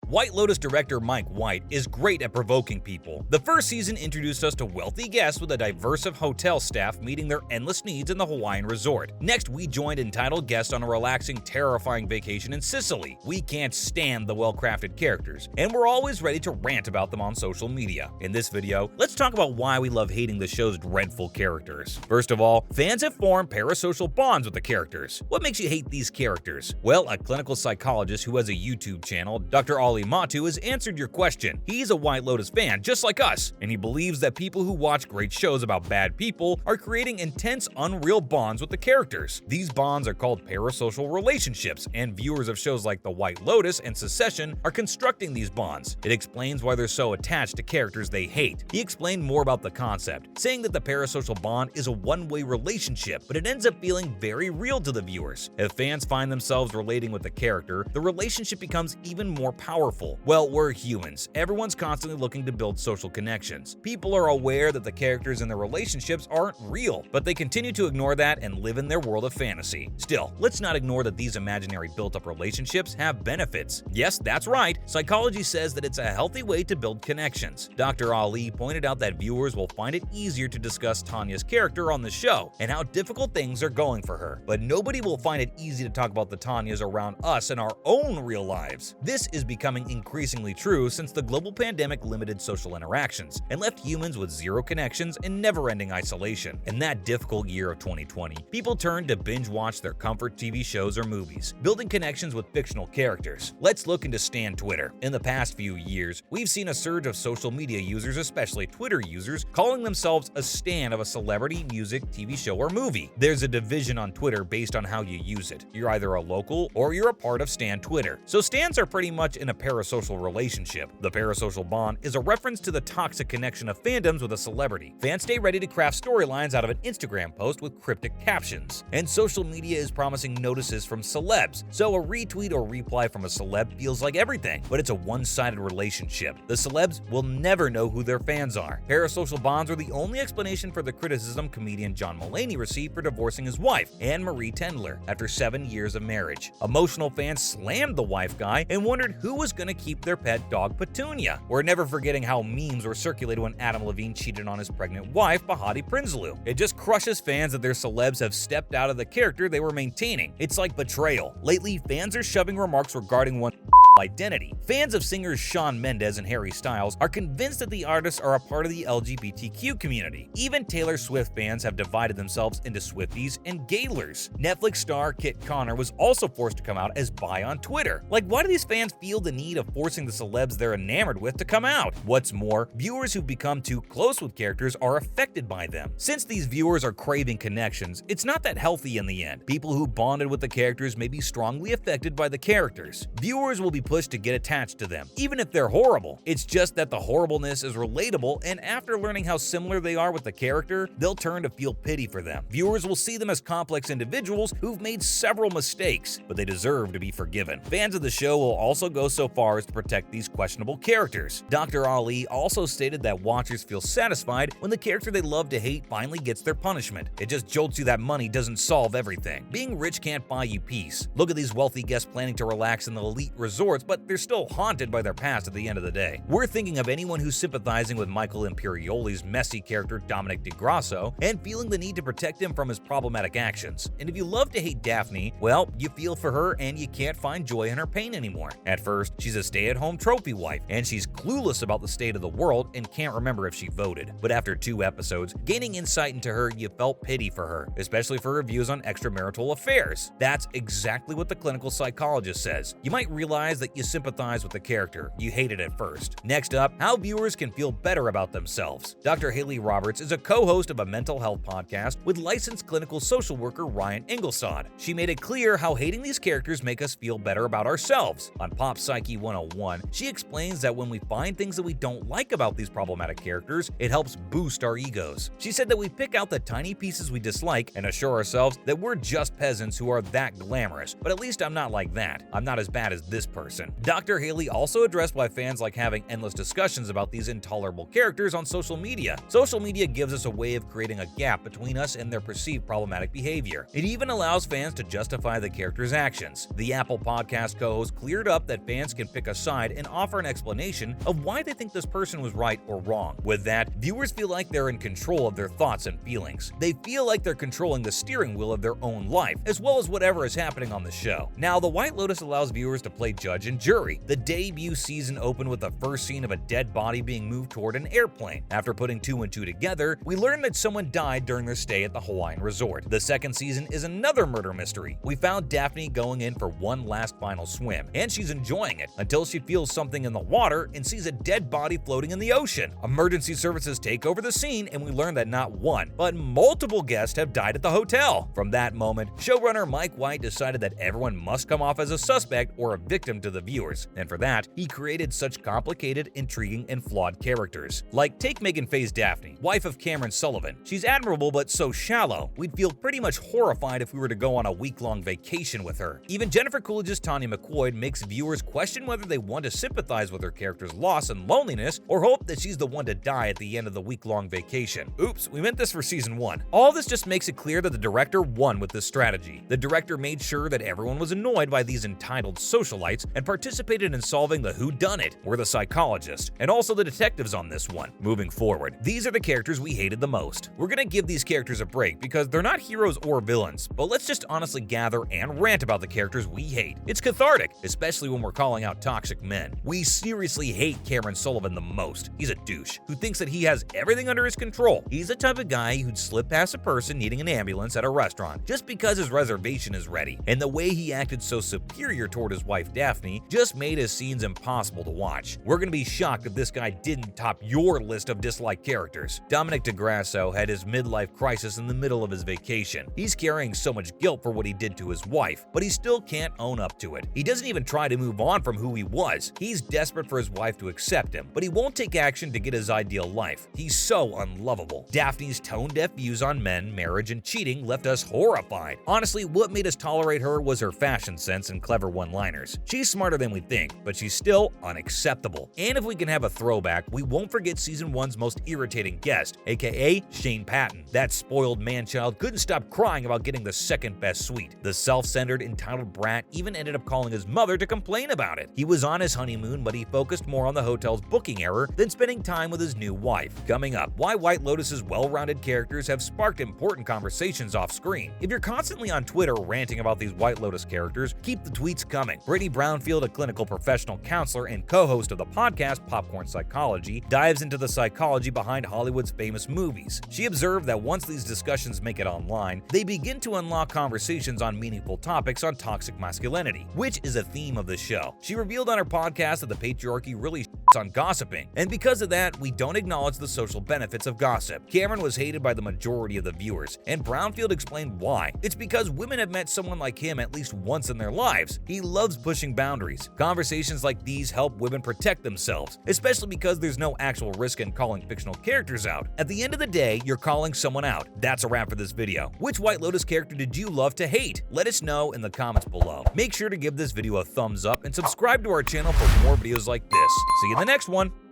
White Lotus director Mike White is great at provoking people. The first season introduced us to wealthy guests with a diverse of hotel staff meeting their endless needs in the Hawaiian resort. Next, we joined entitled guests on a relaxing, terrifying vacation in Sicily. We can't stand the well-crafted characters, and we're always ready to rant about them on social media. In this video, let's talk about why we love hating the show's dreadful characters. First of all, fans have formed parasocial bonds with the characters. What makes you hate these characters? Well, a clinical psychologist who has a YouTube channel, Dr. Matu, has answered your question. He's a White Lotus fan just like us, and he believes that people who watch great shows about bad people are creating intense, unreal bonds with the characters. These bonds are called parasocial relationships, and viewers of shows like The White Lotus and Succession are constructing these bonds. It explains why they're so attached to characters they hate. He explained more about the concept, saying that the parasocial bond is a one-way relationship, but it ends up feeling very real to the viewers. If fans find themselves relating with the character, the relationship becomes even more powerful. Well, we're humans. Everyone's constantly looking to build social connections. People are aware that the characters in their relationships aren't real, but they continue to ignore that and live in their world of fantasy. Still, let's not ignore that these imaginary built-up relationships have benefits. Yes, that's right. Psychology says that it's a healthy way to build connections. Dr. Ali pointed out that viewers will find it easier to discuss Tanya's character on the show and how difficult things are going for her. But nobody will find it easy to talk about the Tanyas around us in our own real lives. This is becoming increasingly true since the global pandemic limited social interactions and left humans with zero connections and never-ending isolation. In that difficult year of 2020, people turned to binge-watch their comfort TV shows or movies, building connections with fictional characters. Let's look into Stan Twitter. In the past few years, we've seen a surge of social media users, especially Twitter users, calling themselves a stan of a celebrity, music, TV show, or movie. There's a division on Twitter based on how you use it. You're either a local or you're a part of Stan Twitter. So stans are pretty much in a parasocial relationship. The parasocial bond is a reference to the toxic connection of fandoms with a celebrity. Fans stay ready to craft storylines out of an Instagram post with cryptic captions. And social media is promising notices from celebs, so a retweet or reply from a celeb feels like everything, but it's a one-sided relationship. The celebs will never know who their fans are. Parasocial bonds are the only explanation for the criticism comedian John Mulaney received for divorcing his wife, Anne-Marie Tendler, after 7 years of marriage. Emotional fans slammed the wife guy and wondered who was going to keep their pet dog Petunia. We're never forgetting how memes were circulated when Adam Levine cheated on his pregnant wife, Bahati Prinsloo. It just crushes fans that their celebs have stepped out of the character they were maintaining. It's like betrayal. Lately, fans are shoving remarks regarding one's identity. Fans of singers Shawn Mendes and Harry Styles are convinced that the artists are a part of the LGBTQ community. Even Taylor Swift fans have divided themselves into Swifties and Gaylors. Netflix star Kit Connor was also forced to come out as bi on Twitter. Like, why do these fans feel the need of forcing the celebs they're enamored with to come out? What's more, viewers who've become too close with characters are affected by them. Since these viewers are craving connections, it's not that healthy in the end. People who bonded with the characters may be strongly affected by the characters. Viewers will be pushed to get attached to them, even if they're horrible. It's just that the horribleness is relatable, and after learning how similar they are with the character, they'll turn to feel pity for them. Viewers will see them as complex individuals who've made several mistakes, but they deserve to be forgiven. Fans of the show will also go so far as to protect these questionable characters. Dr. Ali also stated that watchers feel satisfied when the character they love to hate finally gets their punishment. It just jolts you that money doesn't solve everything. Being rich can't buy you peace. Look at these wealthy guests planning to relax in the elite resorts, but they're still haunted by their past at the end of the day. We're thinking of anyone who's sympathizing with Michael Imperioli's messy character Dominic DeGrasso and feeling the need to protect him from his problematic actions. And if you love to hate Daphne, well, you feel for her and you can't find joy in her pain anymore. At first, she's a stay-at-home trophy wife, and she's clueless about the state of the world and can't remember if she voted. But after 2 episodes, gaining insight into her, you felt pity for her, especially for her views on extramarital affairs. That's exactly what the clinical psychologist says. You might realize that you sympathize with the character you hated at first. Next up, how viewers can feel better about themselves. Dr. Haley Roberts is a co-host of a mental health podcast with licensed clinical social worker Ryan Inglesod. She made it clear how hating these characters make us feel better about ourselves. On Pop Psyche 101, she explains that when we find things that we don't like about these problematic characters, it helps boost our egos. She said that we pick out the tiny pieces we dislike and assure ourselves that we're just peasants who are that glamorous, but at least I'm not like that. I'm not as bad as this person. person. Dr. Haley also addressed why fans like having endless discussions about these intolerable characters on social media. Social media gives us a way of creating a gap between us and their perceived problematic behavior. It even allows fans to justify the character's actions. The Apple Podcast co-host cleared up that fans can pick a side and offer an explanation of why they think this person was right or wrong. With that, viewers feel like they're in control of their thoughts and feelings. They feel like they're controlling the steering wheel of their own life, as well as whatever is happening on the show. Now, The White Lotus allows viewers to play judge and jury. The debut season opened with the first scene of a dead body being moved toward an airplane. After putting two and two together, we learned that someone died during their stay at the Hawaiian resort. The second season is another murder mystery. We found Daphne going in for one last final swim, and she's enjoying it until she feels something in the water and sees a dead body floating in the ocean. Emergency services take over the scene, and we learn that not one, but multiple guests have died at the hotel. From that moment, showrunner Mike White decided that everyone must come off as a suspect or a victim to the viewers, and for that, he created such complicated, intriguing, and flawed characters. Like, take Megan Faye's Daphne, wife of Cameron Sullivan. She's admirable but so shallow, we'd feel pretty much horrified if we were to go on a week-long vacation with her. Even Jennifer Coolidge's Tanya McCoy makes viewers question whether they want to sympathize with her character's loss and loneliness or hope that she's the one to die at the end of the week-long vacation. Oops, we meant this for season 1. All this just makes it clear that the director won with this strategy. The director made sure that everyone was annoyed by these entitled socialites and participated in solving the whodunit. We're the psychologists, and also the detectives on this one. Moving forward, these are the characters we hated the most. We're gonna give these characters a break because they're not heroes or villains, but let's just honestly gather and rant about the characters we hate. It's cathartic, especially when we're calling out toxic men. We seriously hate Cameron Sullivan the most. He's a douche who thinks that he has everything under his control. He's the type of guy who'd slip past a person needing an ambulance at a restaurant just because his reservation is ready, and the way he acted so superior toward his wife Daphne just made his scenes impossible to watch. We're gonna be shocked if this guy didn't top your list of disliked characters. Dominic DeGrasso had his midlife crisis in the middle of his vacation. He's carrying so much guilt for what he did to his wife, but he still can't own up to it. He doesn't even try to move on from who he was. He's desperate for his wife to accept him, but he won't take action to get his ideal life. He's so unlovable. Daphne's tone-deaf views on men, marriage, and cheating left us horrified. Honestly, what made us tolerate her was her fashion sense and clever one-liners. She's smarter than we think, but she's still unacceptable. And if we can have a throwback, we won't forget season 1's most irritating guest, aka Shane Patton. That spoiled man-child couldn't stop crying about getting the second best suite. The self-centered, entitled brat even ended up calling his mother to complain about it. He was on his honeymoon, but he focused more on the hotel's booking error than spending time with his new wife. Coming up, why White Lotus's well-rounded characters have sparked important conversations off-screen. If you're constantly on Twitter ranting about these White Lotus characters, keep the tweets coming. Brittany Brownfield, a clinical professional counselor and co-host of the podcast Popcorn Psychology, dives into the psychology behind Hollywood's famous movies. She observed that once these discussions make it online, they begin to unlock conversations on meaningful topics on toxic masculinity, which is a theme of the show. She revealed on her podcast that the patriarchy really shits on gossiping, and because of that, we don't acknowledge the social benefits of gossip. Cameron was hated by the majority of the viewers, and Brownfield explained why. It's because women have met someone like him at least once in their lives. He loves pushing boundaries. Conversations like these help women protect themselves, especially because there's no actual risk in calling fictional characters out. At the end of the day, you're calling someone out. That's a wrap for this video. Which White Lotus character did you love to hate? Let us know in the comments below. Make sure to give this video a thumbs up and subscribe to our channel for more videos like this. See you in the next one.